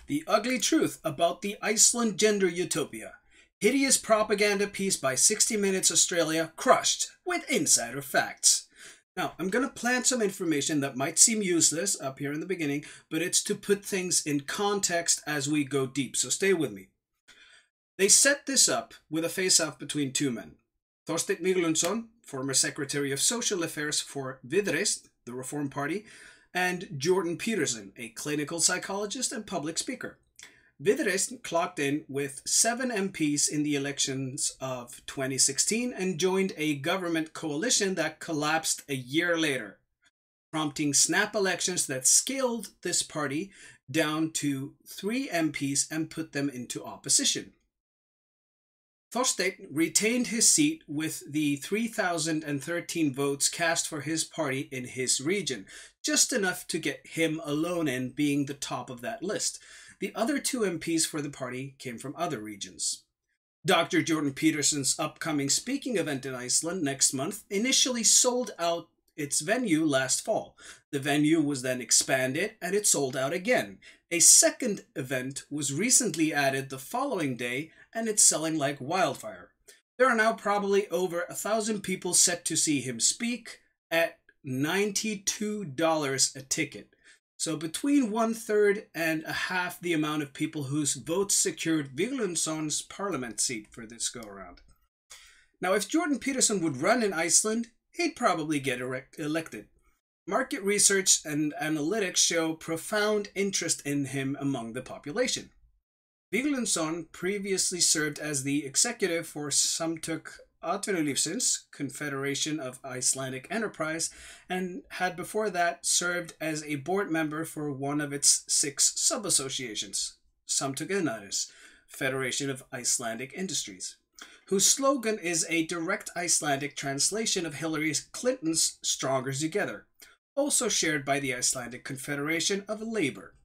The ugly truth about the Iceland gender utopia. Hideous propaganda piece by 60 Minutes Australia crushed with insider facts. Now, I'm going to plant some information that might seem useless up here in the beginning, but it's to put things in context as we go deep, so stay with me. They set this up with a face-off between two men. Thorsteinn Víglundsson, former Secretary of Social Affairs for Viðreisn, the Reform Party, and Jordan Peterson, a clinical psychologist and public speaker. Viðreisn clocked in with 7 MPs in the elections of 2016 and joined a government coalition that collapsed a year later, prompting snap elections that scaled this party down to 3 MPs and put them into opposition. Thorsteinn retained his seat with the 3,013 votes cast for his party in his region, just enough to get him alone in being the top of that list. The other 2 MPs for the party came from other regions. Dr. Jordan Peterson's upcoming speaking event in Iceland next month initially sold out its venue last fall. The venue was then expanded and it sold out again. A second event was recently added the following day and it's selling like wildfire. There are now probably over 1,000 people set to see him speak at $92 a ticket. So between 1/3 and a half the amount of people whose votes secured Víglundsson's parliament seat for this go-around. Now, if Jordan Peterson would run in Iceland, he'd probably get elected. Market research and analytics show profound interest in him among the population. Víglundsson previously served as the executive for Samtök Atvinnulífsins, Confederation of Icelandic Enterprise, and had before that served as a board member for one of its 6 sub-associations, Samtök Iðnaðarins, Federation of Icelandic Industries, whose slogan is a direct Icelandic translation of Hillary Clinton's Stronger Together, also shared by the Icelandic Confederation of Labour.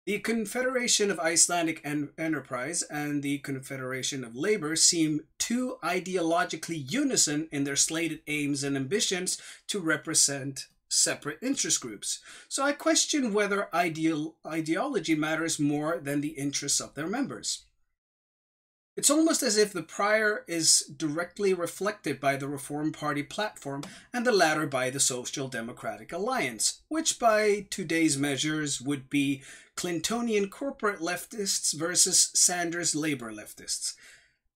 The Confederation of Icelandic Enterprise and the Confederation of Labour seem too ideologically unison in their slated aims and ambitions to represent separate interest groups. So I question whether ideology matters more than the interests of their members. It's almost as if the prior is directly reflected by the Reform Party platform and the latter by the Social Democratic Alliance, which by today's measures would be Clintonian corporate leftists versus Sanders Labour leftists.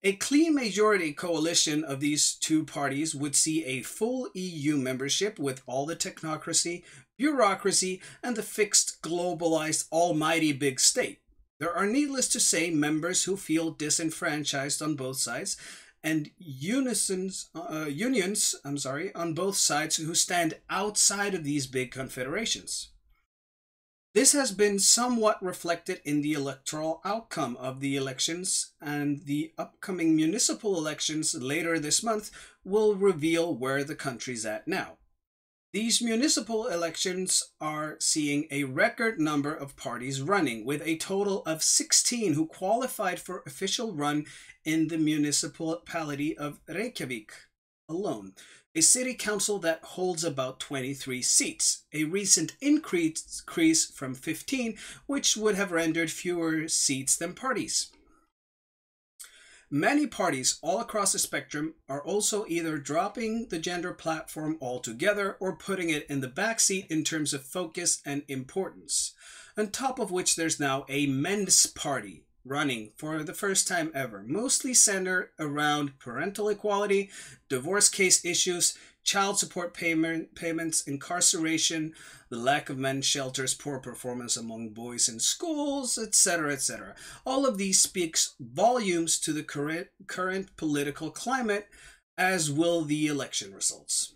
A clean majority coalition of these two parties would see a full EU membership with all the technocracy, bureaucracy, and the fixed, globalized, almighty big state. There are, needless to say, members who feel disenfranchised on both sides, and unions on both sides who stand outside of these big confederations. This has been somewhat reflected in the electoral outcome of the elections, and the upcoming municipal elections later this month will reveal where the country's at now. These municipal elections are seeing a record number of parties running, with a total of 16 who qualified for official run in the municipality of Reykjavik alone, a city council that holds about 23 seats, a recent increase from 15, which would have rendered fewer seats than parties. Many parties all across the spectrum are also either dropping the gender platform altogether or putting it in the backseat in terms of focus and importance. On top of which there's now a men's party running for the first time ever, mostly centered around parental equality, divorce case issues, child support payments, incarceration, the lack of men's shelters, poor performance among boys in schools, etc., etc. All of these speaks volumes to the current political climate, as will the election results.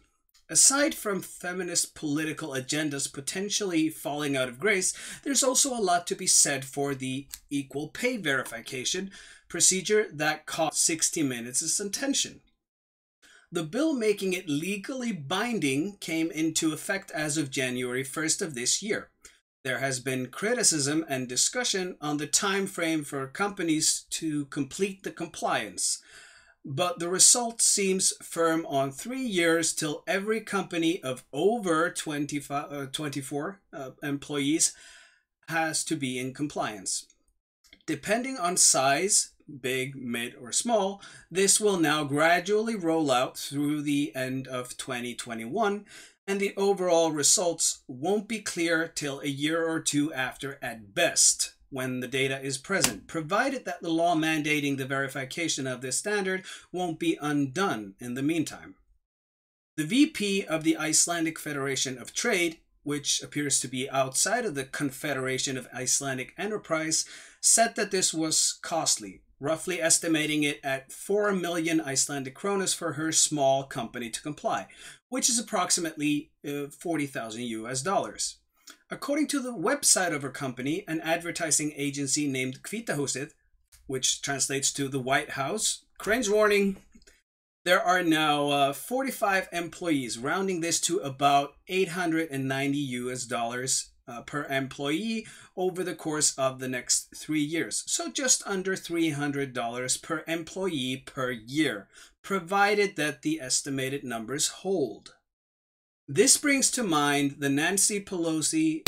Aside from feminist political agendas potentially falling out of grace, there's also a lot to be said for the equal pay verification procedure that caught 60 Minutes' attention. The bill making it legally binding came into effect as of January 1st of this year. There has been criticism and discussion on the time frame for companies to complete the compliance, but the result seems firm on 3 years till every company of over 24 employees has to be in compliance. Depending on size, big, mid, or small, this will now gradually roll out through the end of 2021, and the overall results won't be clear till a year or two after at best, when the data is present, provided that the law mandating the verification of this standard won't be undone in the meantime. The VP of the Icelandic Federation of Trade, which appears to be outside of the Confederation of Icelandic Enterprise, said that this was costly, roughly estimating it at 4 million Icelandic kronas for her small company to comply, which is approximately 40,000 US dollars. According to the website of her company, an advertising agency named Hvítahúsið, which translates to the White House, cringe warning, there are now 45 employees, rounding this to about 890 US dollars per employee over the course of the next 3 years. So just under $300 per employee per year, provided that the estimated numbers hold. This brings to mind the Nancy Pelosi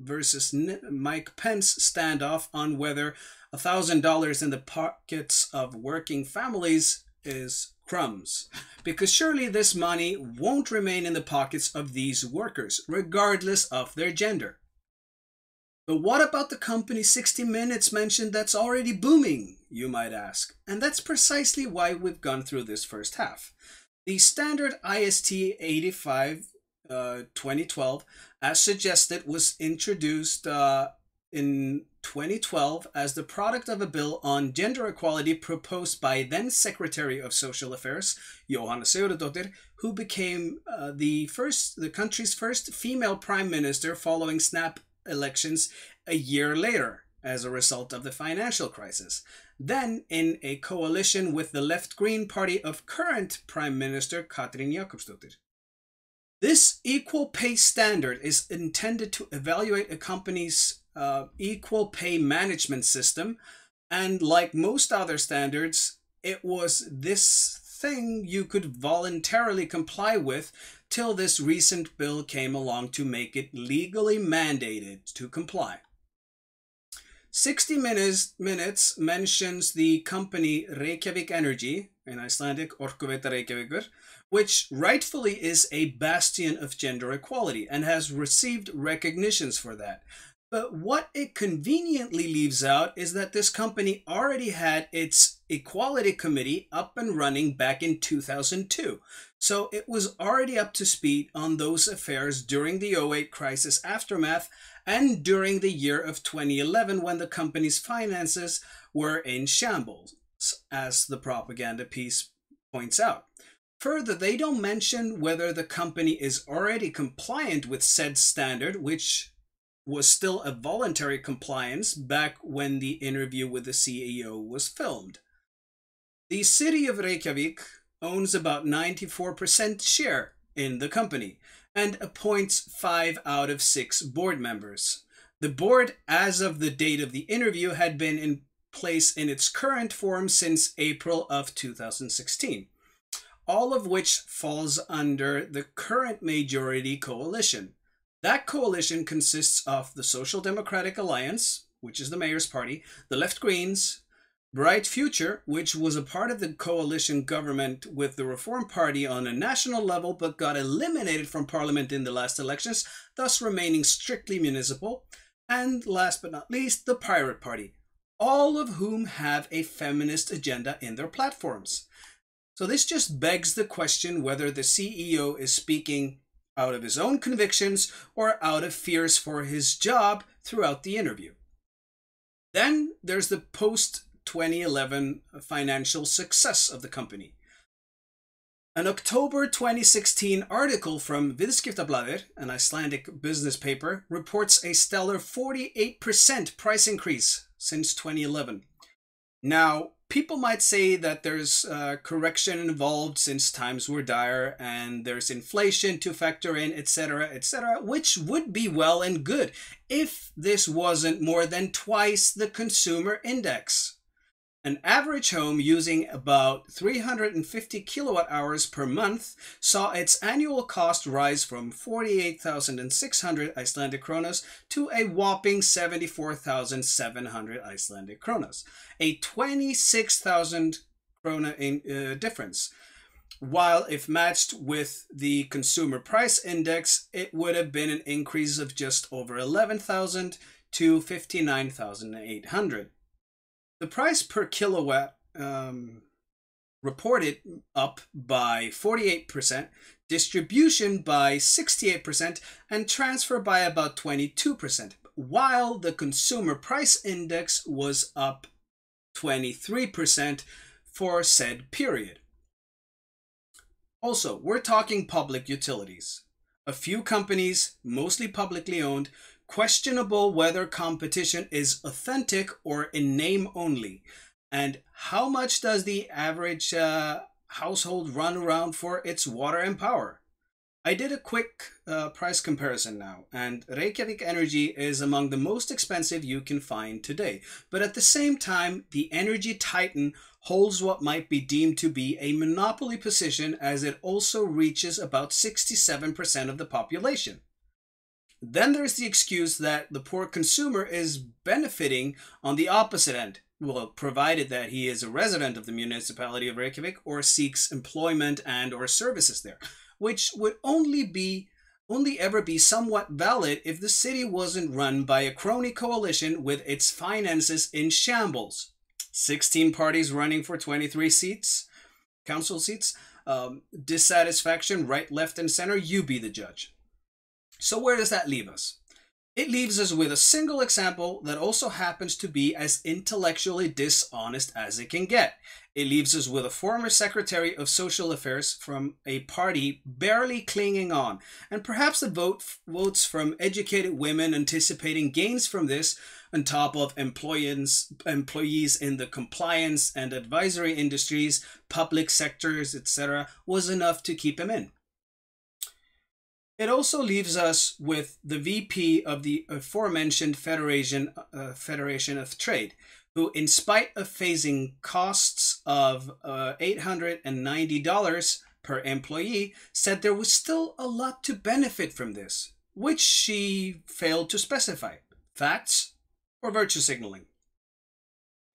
versus Mike Pence standoff on whether $1,000 in the pockets of working families is crumbs, because surely this money won't remain in the pockets of these workers, regardless of their gender. But what about the company 60 Minutes mentioned that's already booming, you might ask? And that's precisely why we've gone through this first half. The standard IST 85 2012, as suggested, was introduced in 2012 as the product of a bill on gender equality proposed by then Secretary of Social Affairs, Jóhanna Sigurðardóttir, who became the country's first female prime minister following snap elections a year later as a result of the financial crisis. Then in a coalition with the Left Green Party of current Prime Minister Katrín Jakobsdóttir. This equal pay standard is intended to evaluate a company's equal pay management system, and like most other standards, it was this thing you could voluntarily comply with till this recent bill came along to make it legally mandated to comply. 60 Minutes mentions the company Reykjavík Energy, in Icelandic Orkuveita Reykjavíkur, which rightfully is a bastion of gender equality and has received recognitions for that. But what it conveniently leaves out is that this company already had its Equality Committee up and running back in 2002. So it was already up to speed on those affairs during the 2008 crisis aftermath and during the year of 2011 when the company's finances were in shambles, as the propaganda piece points out. Further, they don't mention whether the company is already compliant with said standard, which was still a voluntary compliance back when the interview with the CEO was filmed. The city of Reykjavik owns about 94% share in the company and appoints 5 out of 6 board members. The board, as of the date of the interview, had been in place in its current form since April of 2016. All of which falls under the current majority coalition. That coalition consists of the Social Democratic Alliance, which is the mayor's party, the Left Greens, Bright Future, which was a part of the coalition government with the Reform Party on a national level but got eliminated from parliament in the last elections, thus remaining strictly municipal, and last but not least, the Pirate Party, all of whom have a feminist agenda in their platforms. So this just begs the question whether the CEO is speaking out of his own convictions or out of fears for his job throughout the interview. Then there's the post-2011 financial success of the company. An October 2016 article from Viðskiptablaðið, an Icelandic business paper, reports a stellar 48% price increase since 2011. Now, people might say that there's correction involved since times were dire and there's inflation to factor in, etc., which would be well and good if this wasn't more than twice the consumer index. An average home using about 350 kilowatt hours per month saw its annual cost rise from 48,600 Icelandic kronas to a whopping 74,700 Icelandic kronas, a 26,000 krona difference. While if matched with the consumer price index, it would have been an increase of just over 11,000 to 59,800. The price per kilowatt reported up by 48%, distribution by 68%, and transfer by about 22%, while the consumer price index was up 23% for said period. Also, we're talking public utilities. A few companies, mostly publicly owned, questionable whether competition is authentic or in name only. And how much does the average household run around for its water and power? I did a quick price comparison now, and Reykjavik Energy is among the most expensive you can find today. But at the same time, the energy titan holds what might be deemed to be a monopoly position, as it also reaches about 67% of the population. Then there's the excuse that the poor consumer is benefiting on the opposite end. Well, provided that he is a resident of the municipality of Reykjavik or seeks employment and or services there, which would only ever be somewhat valid if the city wasn't run by a crony coalition with its finances in shambles. 16 parties running for 23 seats, council seats, dissatisfaction right, left, and center. You be the judge. So where does that leave us? It leaves us with a single example that also happens to be as intellectually dishonest as it can get. It leaves us with a former Secretary of Social Affairs from a party barely clinging on, and perhaps the votes from educated women anticipating gains from this, on top of employees in the compliance and advisory industries, public sectors, etc., was enough to keep him in. It also leaves us with the VP of the aforementioned Federation of Trade, who, in spite of facing costs of $890 per employee, said there was still a lot to benefit from this, which she failed to specify. Facts or virtue signaling?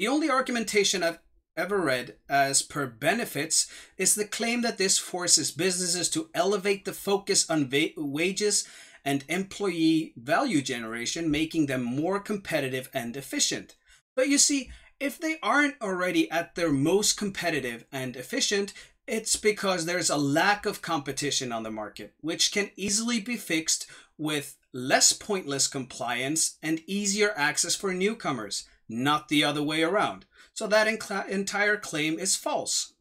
The only argumentation I've ever read as per benefits is the claim that this forces businesses to elevate the focus on wages and employee value generation, making them more competitive and efficient. But you see, if they aren't already at their most competitive and efficient, it's because there's a lack of competition on the market, which can easily be fixed with less pointless compliance and easier access for newcomers, not the other way around. So that entire claim is false.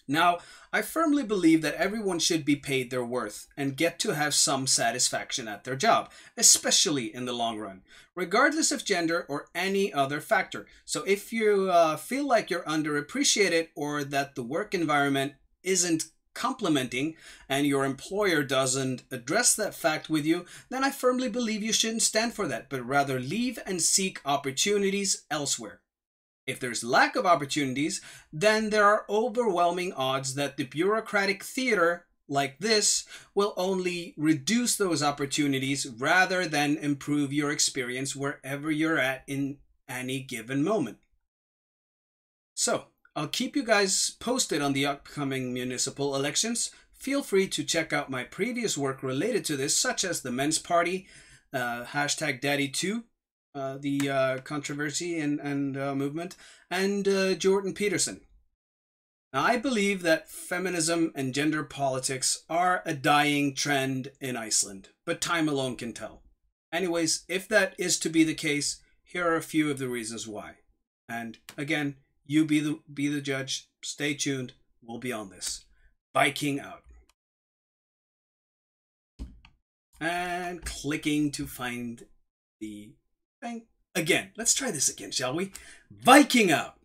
Now, I firmly believe that everyone should be paid their worth and get to have some satisfaction at their job, especially in the long run, regardless of gender or any other factor. So if you feel like you're underappreciated or that the work environment isn't complimenting and your employer doesn't address that fact with you, then I firmly believe you shouldn't stand for that, but rather leave and seek opportunities elsewhere. If there's lack of opportunities, then there are overwhelming odds that the bureaucratic theater like this will only reduce those opportunities rather than improve your experience wherever you're at in any given moment. So, I'll keep you guys posted on the upcoming municipal elections. Feel free to check out my previous work related to this, such as the Men's Party, #Daddy2, the controversy and movement, and Jordan Peterson. Now, I believe that feminism and gender politics are a dying trend in Iceland, but time alone can tell. Anyways, if that is to be the case, here are a few of the reasons why. And again, you be the judge. Stay tuned. We'll be on this. Viking out. And clicking to find the thing. Again, let's try this again, shall we? Viking out.